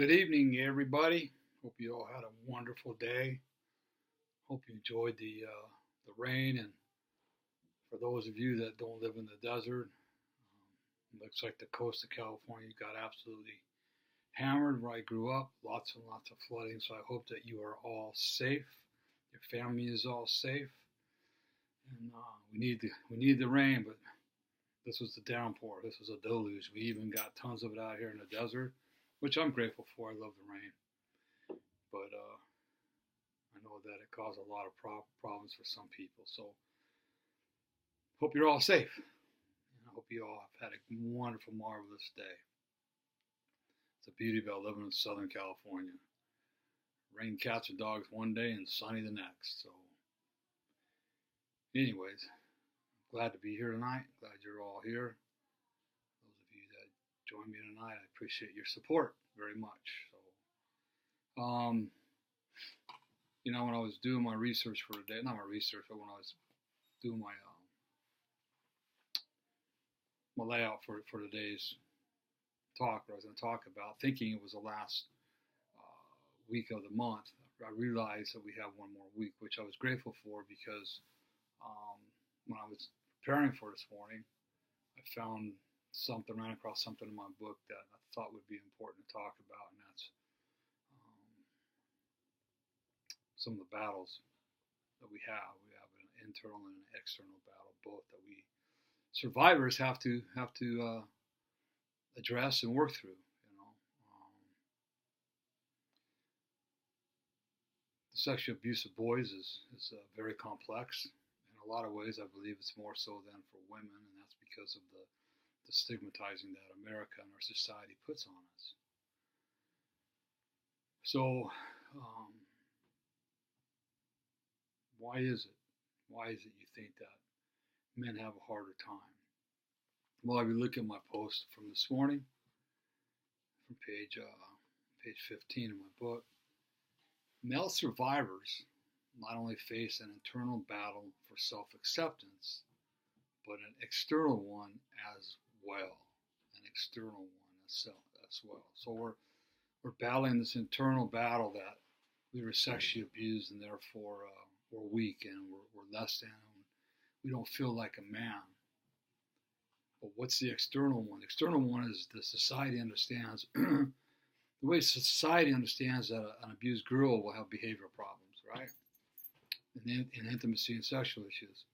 Good evening, everybody. Hope you all had a wonderful day. Hope you enjoyed the rain. And for those of you that don't live in the desert, looks like the coast of California got absolutely hammered where I grew up. Lots and lots of flooding. So I hope that you are all safe. Your family is all safe. And we need the rain, but this was the downpour. This was a deluge. We even got tons of it out here in the desert, which I'm grateful for. I love the rain, but I know that it caused a lot of problems for some people. So hope you're all safe. And I hope you all have had a wonderful, marvelous day. It's a beauty about living in Southern California. Rain, cats, and dogs one day and sunny the next. So, anyways, glad to be here tonight. Glad you're all here. Those of you that join me tonight, I appreciate your support very much. So, when I was doing my research for today, not my research, but when I was doing my layout for today's talk, what I was going to talk about, thinking it was the last week of the month, I realized that we have one more week, which I was grateful for because when I was preparing for this morning, I ran across something in my book that I thought would be important to talk about, and that's some of the battles that we have. We have an internal and an external battle, both that we survivors have to address and work through. The sexual abuse of boys is very complex. In a lot of ways, I believe it's more so than for women, and that's because of the stigmatizing that America and our society puts on us. So, why is it? Why is it you think that men have a harder time? Well, if you look at my post from this morning, from page 15 of my book, male survivors not only face an internal battle for self-acceptance, but an external one as well. So we're battling this internal battle that we were sexually abused and therefore we're weak and we're less than. We don't feel like a man. But what's the external one? The external one is the society understands. The way society understands that an abused girl will have behavioral problems, right? In intimacy and sexual issues.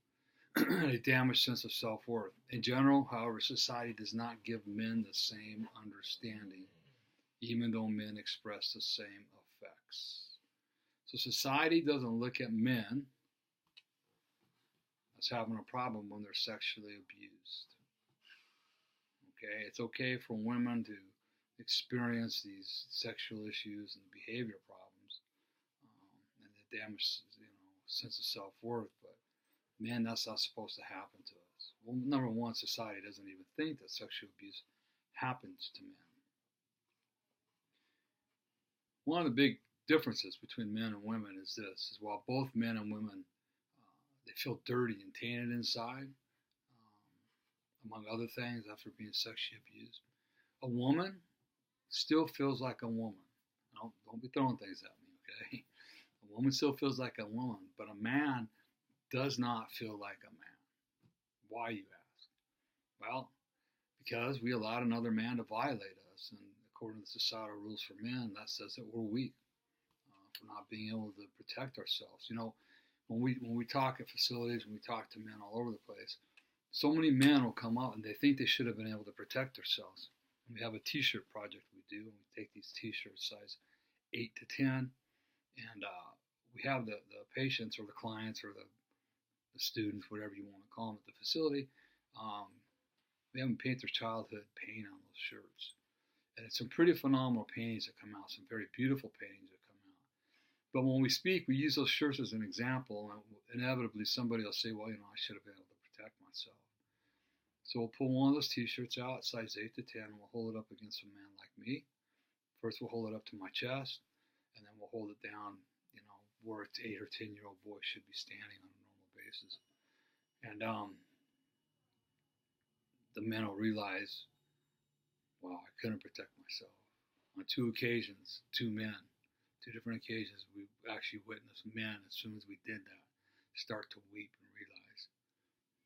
A damaged sense of self-worth. In general, however, society does not give men the same understanding, even though men express the same effects. So society doesn't look at men as having a problem when they're sexually abused. Okay, it's okay for women to experience these sexual issues and behavior problems and the damaged, sense of self-worth, but men, that's not supposed to happen to us. Well, number one, society doesn't even think that sexual abuse happens to men. One of the big differences between men and women is this: is while both men and women they feel dirty and tainted inside, among other things, after being sexually abused, a woman still feels like a woman. Don't be throwing things at me, okay? A woman still feels like a woman, but a man does not feel like a man. Why, you ask? Well, because we allowed another man to violate us, and according to the societal rules for men, that says that we're weak for not being able to protect ourselves. When we talk at facilities, when we talk to men all over the place, so many men will come up and they think they should have been able to protect themselves. And we have a T-shirt project we do, and we take these T-shirts size 8 to 10, and we have the patients or the clients or the students, whatever you want to call them, at the facility. We have them paint their childhood paint on those shirts, and it's some pretty phenomenal paintings that come out, some very beautiful paintings that come out. But when we speak, we use those shirts as an example, and inevitably somebody will say, well, I should have been able to protect myself. So we'll pull one of those T-shirts out, size 8 to 10, and we'll hold it up against a man like me. First, we'll hold it up to my chest, and then we'll hold it down, where an 8 or 10-year-old boy should be standing on a normal basis. And the men will realize, wow, I couldn't protect myself. on two occasions, two men, two different occasions, we actually witnessed men, as soon as we did that, start to weep and realize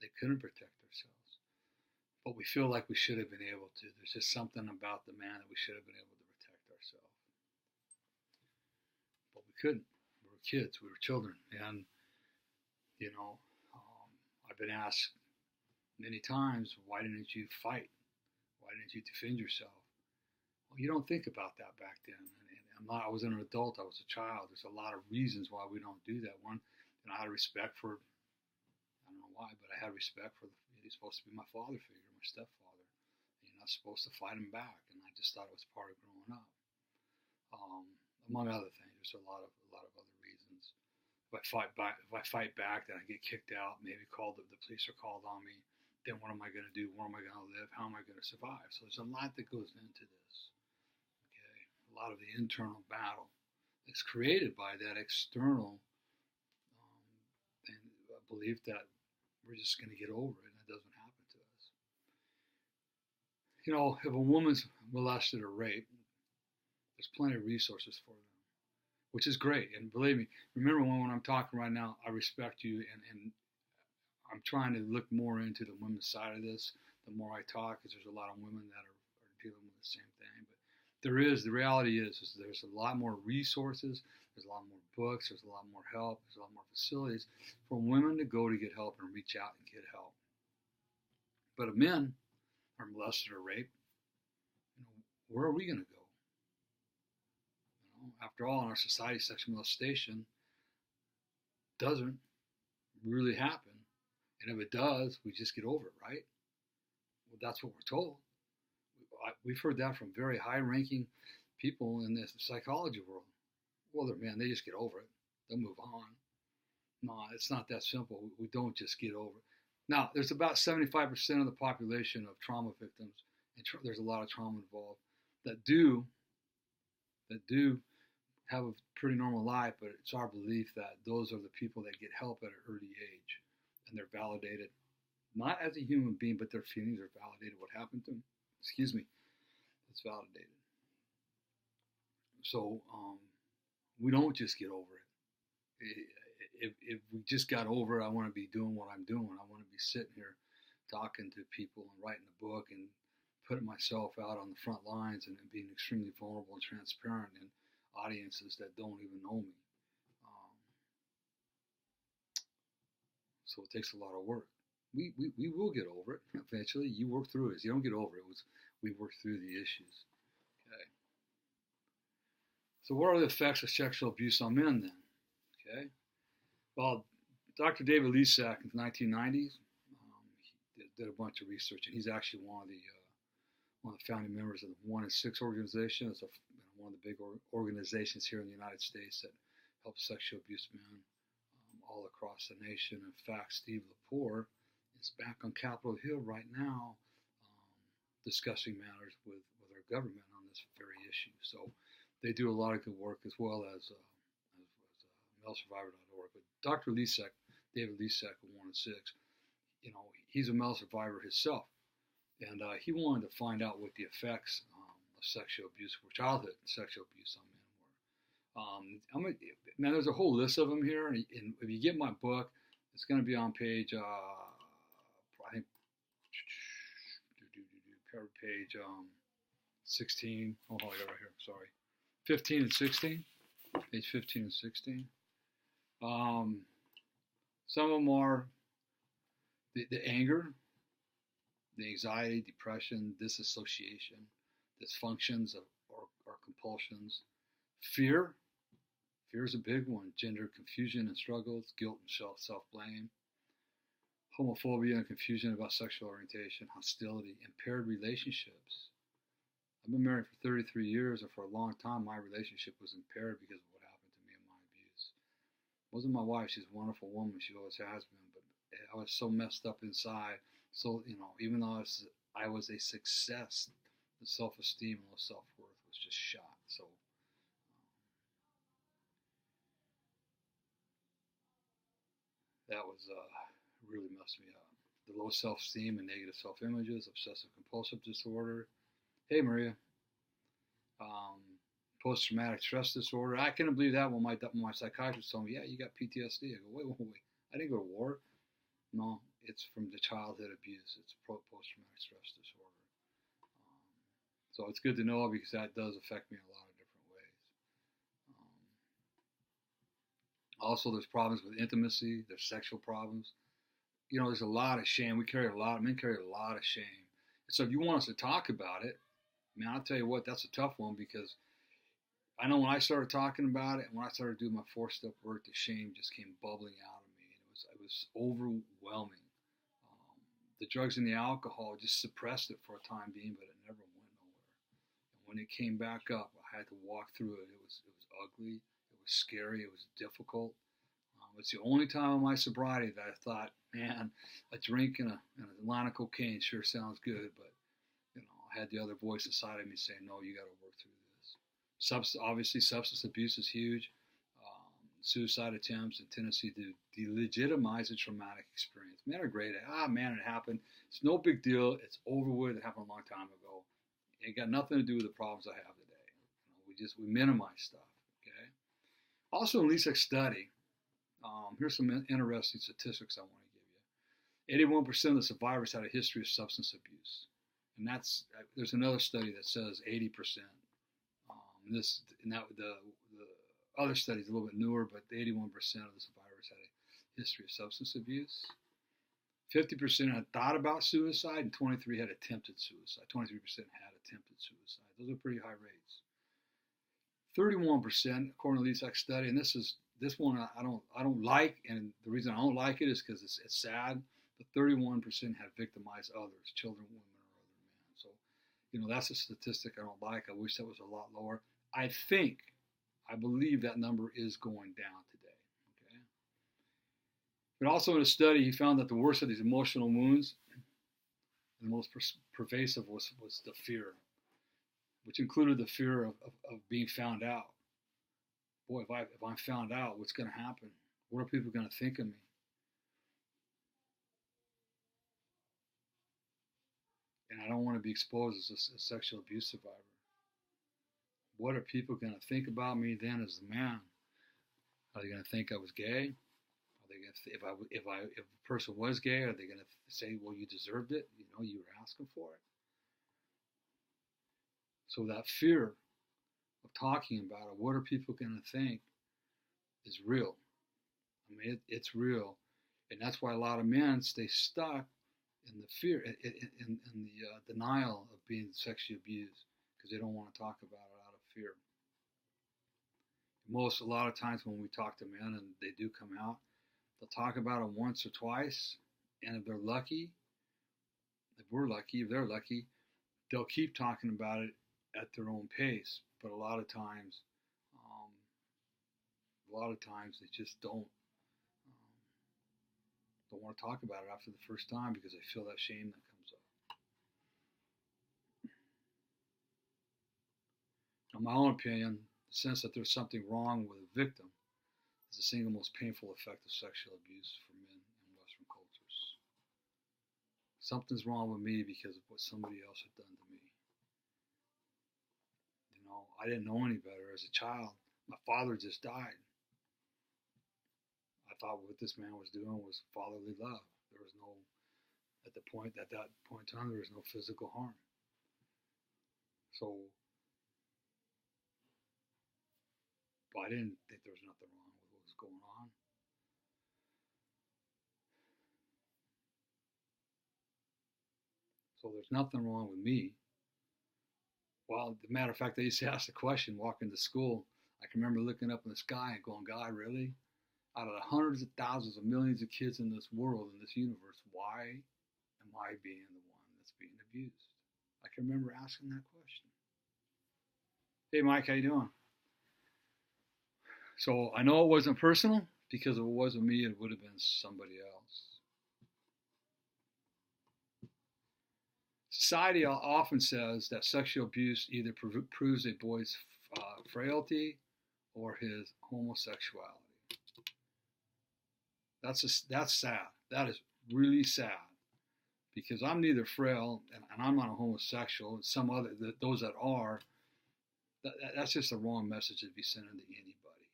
they couldn't protect themselves. But we feel like we should have been able to. There's just something about the man that we should have been able to protect ourselves. But we couldn't. We were kids, we were children. And, I've been asked many times, why didn't you fight? Why didn't you defend yourself? Well, you don't think about that back then. I wasn't an adult, I was a child. There's a lot of reasons why we don't do that. One, I had respect for, I don't know why, but I had respect for, he's supposed to be my father figure, my stepfather. You're not supposed to fight him back. And I just thought it was part of growing up. Among other things, there's a lot of other reasons. If I fight back, then I get kicked out, maybe the police are called on me. Then what am I going to do? Where am I going to live? How am I going to survive? So there's a lot that goes into this. Okay, a lot of the internal battle that's created by that external and belief that we're just going to get over it, and it doesn't happen to us. If a woman's molested or raped, there's plenty of resources for them, which is great. And believe me, remember when I'm talking right now, I respect you, and I'm trying to look more into the women's side of this the more I talk, because there's a lot of women that are dealing with the same thing. But the reality is there's a lot more resources, there's a lot more books, there's a lot more help, there's a lot more facilities for women to go to get help and reach out and get help. But if men are molested or raped, where are we going to go? After all, in our society, sexual molestation doesn't really happen. And if it does, we just get over it, right? Well, that's what we're told. We've heard that from very high-ranking people in the psychology world. Well, they just get over it. They'll move on. No, it's not that simple. We don't just get over it. Now, there's about 75% of the population of trauma victims, and there's a lot of trauma involved, that do have a pretty normal life, but it's our belief that those are the people that get help at an early age, and they're validated, not as a human being, but their feelings are validated. What happened to them, it's validated. So we don't just get over it. If we just got over it, I want to be doing what I'm doing. I want to be sitting here talking to people and writing a book and putting myself out on the front lines and being extremely vulnerable and transparent in audiences that don't even know me. So it takes a lot of work. We will get over it eventually. You work through it. You don't get over it. We work through the issues. Okay. So what are the effects of sexual abuse on men then? Okay. Well, Dr. David Lisak in the 1990s he did a bunch of research, and he's actually one of the founding members of the 1 in 6 organization. It's one of the big organizations here in the United States that helps sexual abuse men all across the nation. In fact, Steve Lepore is back on Capitol Hill right now discussing matters with our government on this very issue. So they do a lot of good work, as well as malesurvivor.org. But Dr. Lisak, David Lisak of 1 in 6, he's a male survivor himself. And he wanted to find out what the effects of sexual abuse, or childhood sexual abuse on men were. Now, there's a whole list of them here. And if you get my book, it's going to be on page, I think, page 16. Oh, I got it right here. Sorry. 15 and 16. Page 15 and 16. Some of them are the anger, the anxiety, depression, disassociation, dysfunctions or compulsions, fear. Fear is a big one. Gender confusion and struggles, guilt and self-blame, homophobia and confusion about sexual orientation, hostility, impaired relationships. I've been married for 33 years, and for a long time, my relationship was impaired because of what happened to me and my abuse. It wasn't my wife. She's a wonderful woman. She always has been, but I was so messed up inside. So, even though I was a success, the self-esteem and the self-worth was just shot. So, that was really messed me up. The low self-esteem and negative self-images, obsessive-compulsive disorder. Hey, Maria. um, post-traumatic stress disorder. I couldn't believe that when my psychiatrist told me, yeah, you got PTSD. I go, wait. I didn't go to war. No, it's from the childhood abuse. It's post-traumatic stress disorder. So it's good to know because that does affect me in a lot of different ways. Also, there's problems with intimacy. There's sexual problems. There's a lot of shame. Men carry a lot of shame. And so if you want us to talk about it, man, I'll tell you what, that's a tough one because I know when I started talking about it and when I started doing my 4-step work, the shame just came bubbling out of me. It was overwhelming. The drugs and the alcohol just suppressed it for a time being, but it never went nowhere. And when it came back up, I had to walk through it. It was ugly. It was scary. It was difficult. It's the only time in my sobriety that I thought, man, a drink and a line of cocaine sure sounds good, but I had the other voice inside of me saying, no, you got to work through this. Obviously, substance abuse is huge. Suicide attempts and tendency to delegitimize a traumatic experience. Men are great at, man, it happened. It's no big deal. It's over with. It happened a long time ago. It got nothing to do with the problems I have today. We minimize stuff. Okay. Also, in LESEX study, here's some interesting statistics I want to give you. 81% of the survivors had a history of substance abuse, and there's another study that says 80%. The other study is a little bit newer, but 81% of the survivors had a history of substance abuse. 50% had thought about suicide, and 23% had attempted suicide. 23% had attempted suicide. Those are pretty high rates. 31%, according to the LESEX study, and this one I don't like, and the reason I don't like it is because it's sad. But 31% have victimized others, children, women, or other men. So, that's a statistic I don't like. I wish that was a lot lower. I believe that number is going down today. Okay. But also in a study, he found that the worst of these emotional wounds, the most pervasive was the fear, which included the fear of being found out. Boy, if I'm found out, what's going to happen? What are people going to think of me? And I don't want to be exposed as a sexual abuse survivor. What are people going to think about me then as a man? Are they going to think I was gay? Are they going to if a person was gay, are they going to say, well, you deserved it? You were asking for it. So that fear of talking about it, what are people going to think, is real. I mean, it's real, and that's why a lot of men stay stuck in the fear, in the denial of being sexually abused, because they don't want to talk about it out of fear. A lot of times when we talk to men and they do come out, they'll talk about it once or twice, and if they're lucky, if they're lucky, they'll keep talking about it at their own pace. But a lot of times they just don't want to talk about it after the first time because they feel that shame that comes up. In my own opinion, the sense that there's something wrong with a victim is the single most painful effect of sexual abuse for men in Western cultures. Something's wrong with me because of what somebody else had done to me. I didn't know any better as a child. My father just died. I thought what this man was doing was fatherly love. There was no, at that point in time, there was no physical harm. So, but I didn't think there was nothing wrong with what was going on. So there's nothing wrong with me. Well, as a matter of fact, I used to ask the question walking to school. I can remember looking up in the sky and going, God, really? Out of the hundreds of thousands of millions of kids in this world, in this universe, why am I being the one that's being abused? I can remember asking that question. Hey, Mike, how you doing? So I know it wasn't personal, because if it wasn't me, it would have been somebody else. Society often says that sexual abuse either proves a boy's frailty or his homosexuality. That's sad. That is really sad, because I'm neither frail and I'm not a homosexual. Those that are, That's just the wrong message to be sending to anybody.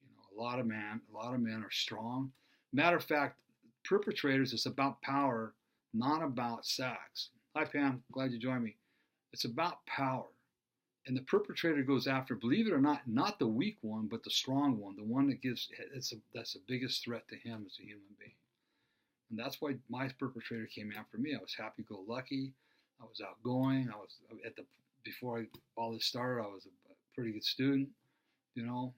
You know, a lot of men are strong. Matter of fact, perpetrators, it's about power, not about sex. Hi Pam, glad you joined me. It's about power. And the perpetrator goes after, believe it or not, not the weak one, but the strong one, the one that that's the biggest threat to him as a human being. And that's why my perpetrator came after me. I was happy-go-lucky. I was outgoing. I was before all this started, I was a pretty good student, you know.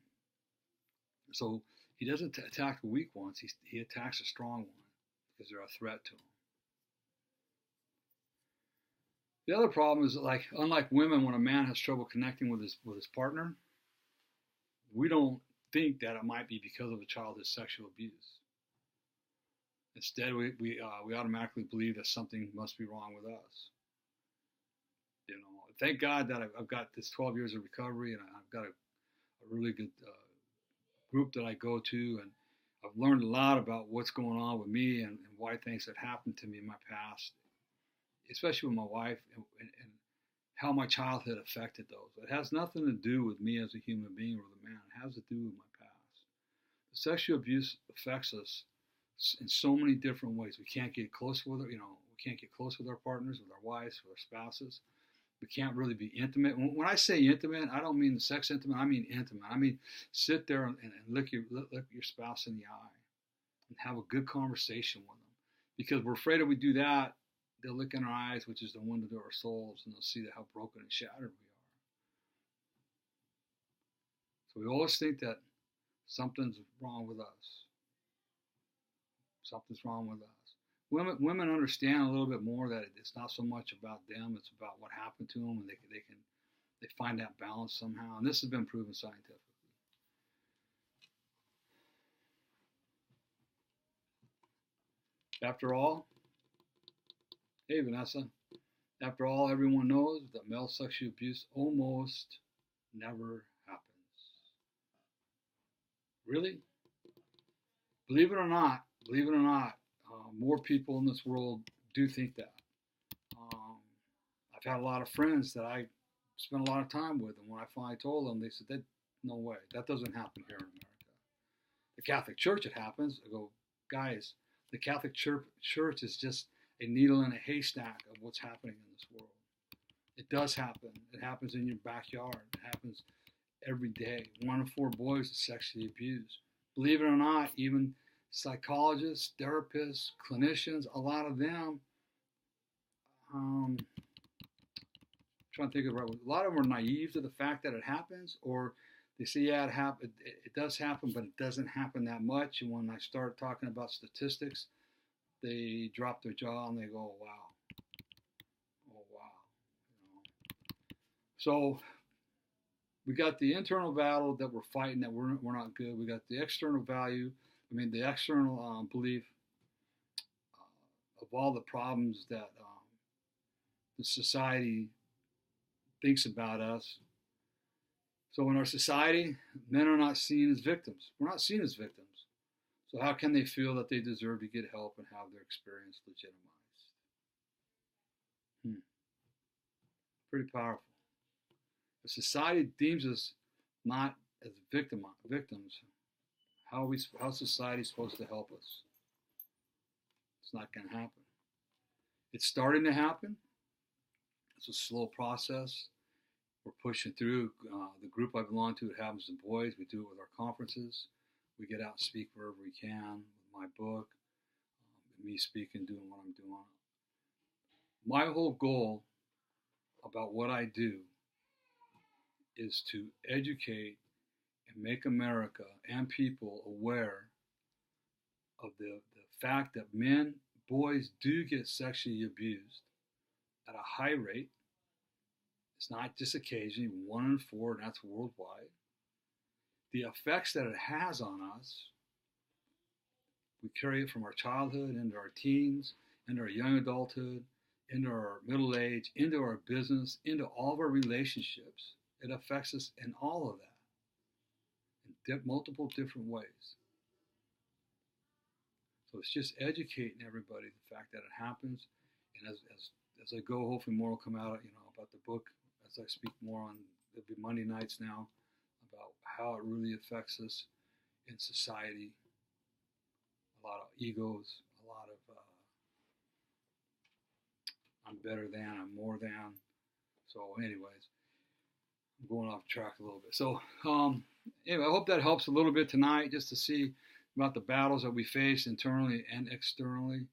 So he doesn't attack the weak ones. He attacks the strong one because they're a threat to him. The other problem is that, like, unlike women, when a man has trouble connecting with his partner, we don't think that it might be because of a childhood sexual abuse. Instead, we automatically believe that something must be wrong with us. You know, thank God that I've got this 12 years of recovery, and I've got a really good group that I go to, and I've learned a lot about what's going on with me and why things have happened to me in my past, especially with my wife, and how my childhood affected those. It has nothing to do with me as a human being or the man. It has to do with my past. The sexual abuse affects us in so many different ways. We can't get close with we can't get close with our partners, with our wives, with our spouses. We can't really be intimate. When I say intimate, I don't mean sex intimate. I mean intimate. I mean sit there and look your spouse in the eye and have a good conversation with them. Because we're afraid if we do that, they'll look in our eyes, which is the window to our souls, and they'll see how broken and shattered we are. So we always think that something's wrong with us. Something's wrong with us. Women understand a little bit more that it's not so much about them; it's about what happened to them, and they find that balance somehow. And this has been proven scientifically. After all, hey Vanessa. After all, everyone knows that male sexual abuse almost never happens. Really? Believe it or not, more people in this world do think that. I've had a lot of friends that I spent a lot of time with, and when I finally told them, they said, "No way, that doesn't happen here in America. The Catholic Church, it happens." I go, "Guys, the Catholic Church is just a needle in a haystack of what's happening in this world. It does happen. It happens in your backyard. It happens every day. 1 in 4 boys is sexually abused. Believe it or not, even psychologists, therapists, clinicians, a lot of them, I'm trying to think of the right word. A lot of them are naive to the fact that it happens, or they say, yeah, it does happen, but it doesn't happen that much. And when I start talking about statistics, they drop their jaw and they go, oh, wow. Oh, wow. You know? So we got the internal battle that we're fighting, that we're not good. We got the external the external belief of all the problems that the society thinks about us. So in our society, men are not seen as victims. We're not seen as victims. So how can they feel that they deserve to get help and have their experience legitimized? Pretty powerful. If society deems us not as victims, how society supposed to help us? It's not going to happen. It's starting to happen. It's a slow process. We're pushing through. The group I belong to, It Happens to Boys, we do it with our conferences. We get out and speak wherever we can with my book, me speaking, doing what I'm doing. My whole goal about what I do is to educate and make America and people aware of the fact that boys do get sexually abused at a high rate. It's not just occasionally, 1 in 4, and that's worldwide. The effects that it has on us, we carry it from our childhood into our teens, into our young adulthood, into our middle age, into our business, into all of our relationships. It affects us in all of that, in multiple different ways. So it's just educating everybody the fact that it happens. And as I go, hopefully more will come out, about the book as I speak more on it'll be Monday nights now, about how it really affects us in society. A lot of egos, a lot of I'm better than, I'm more than. So, anyways, I'm going off track a little bit. So, anyway, I hope that helps a little bit tonight, just to see about the battles that we face internally and externally.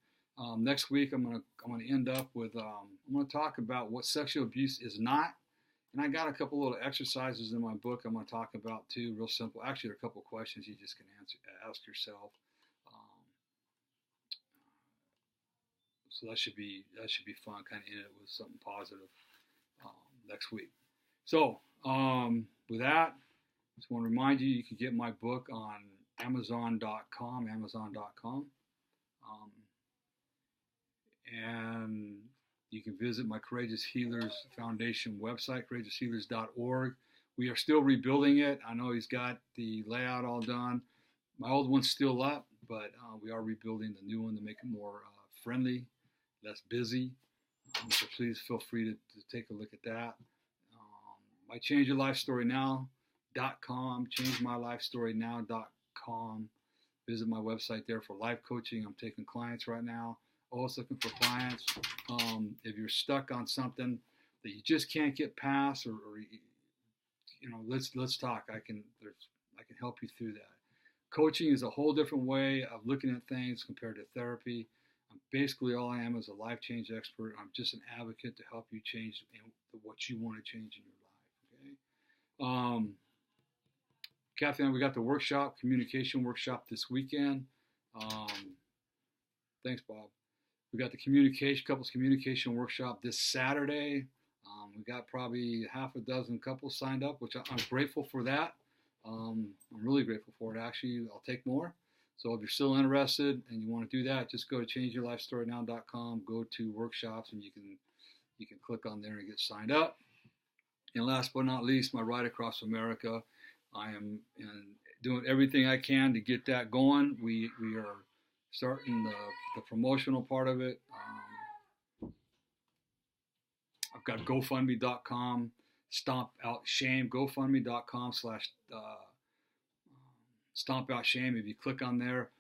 Next week, I'm gonna end up with I'm gonna talk about what sexual abuse is not, and I got a couple little exercises in my book I'm gonna talk about too, real simple. Actually, there are a couple questions you just can ask yourself. Um, so that should be fun. Kind of end it with something positive next week. So with that, I just want to remind you, you can get my book on Amazon.com, and you can visit my Courageous Healers Foundation website, courageoushealers.org. We are still rebuilding it. I know he's got the layout all done. My old one's still up, but we are rebuilding the new one to make it more friendly, less busy. So please feel free to take a look at that. My ChangeYourLifeStoryNow.com, ChangeMyLifeStoryNow.com. Visit my website there for life coaching. I'm taking clients right now. Always looking for clients. If you're stuck on something that you just can't get past, or let's talk. I can help you through that. Coaching is a whole different way of looking at things compared to therapy. Basically, all I am is a life change expert. I'm just an advocate to help you change what you want to change in your life. Okay. Kathy and I, we got the workshop, communication workshop this weekend. Thanks, Bob. We got the couples communication workshop this Saturday. We got probably half a dozen couples signed up, which I'm grateful for that. I'm really grateful for it. Actually, I'll take more. So if you're still interested and you want to do that, just go to changeyourlifestorynow.com, go to workshops, and you can click on there and get signed up. And last but not least, my Ride Across America. I am doing everything I can to get that going. We are starting the promotional part of it. I've got GoFundMe.com, Stomp Out Shame, GoFundMe.com / Stomp Out Shame. If you click on there,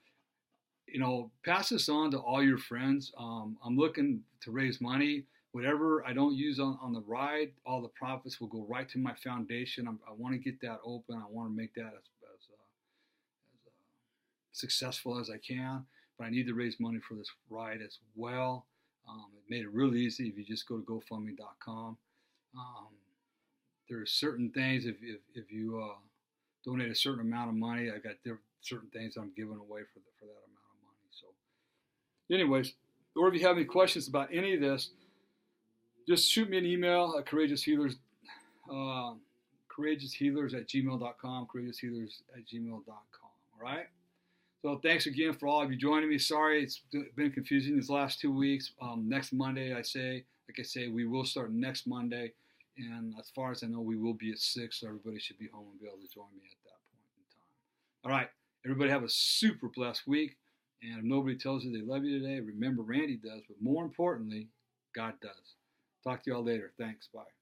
pass this on to all your friends. I'm looking to raise money. Whatever I don't use on the ride, all the profits will go right to my foundation. I want to get that open. I want to make that as successful as I can. But I need to raise money for this ride as well. It made it really easy if you just go to GoFundMe.com. There are certain things, if you donate a certain amount of money, I got certain things I'm giving away for that amount of money. So anyways, or if you have any questions about any of this, just shoot me an email at courageoushealers@gmail.com, courageoushealers@gmail.com. All right. So thanks again for all of you joining me. Sorry it's been confusing these last 2 weeks. Next Monday, like I say, we will start next Monday. And as far as I know, we will be at 6, so everybody should be home and be able to join me at that point in time. All right. Everybody have a super blessed week. And if nobody tells you they love you today, remember Randy does. But more importantly, God does. Talk to you all later. Thanks. Bye.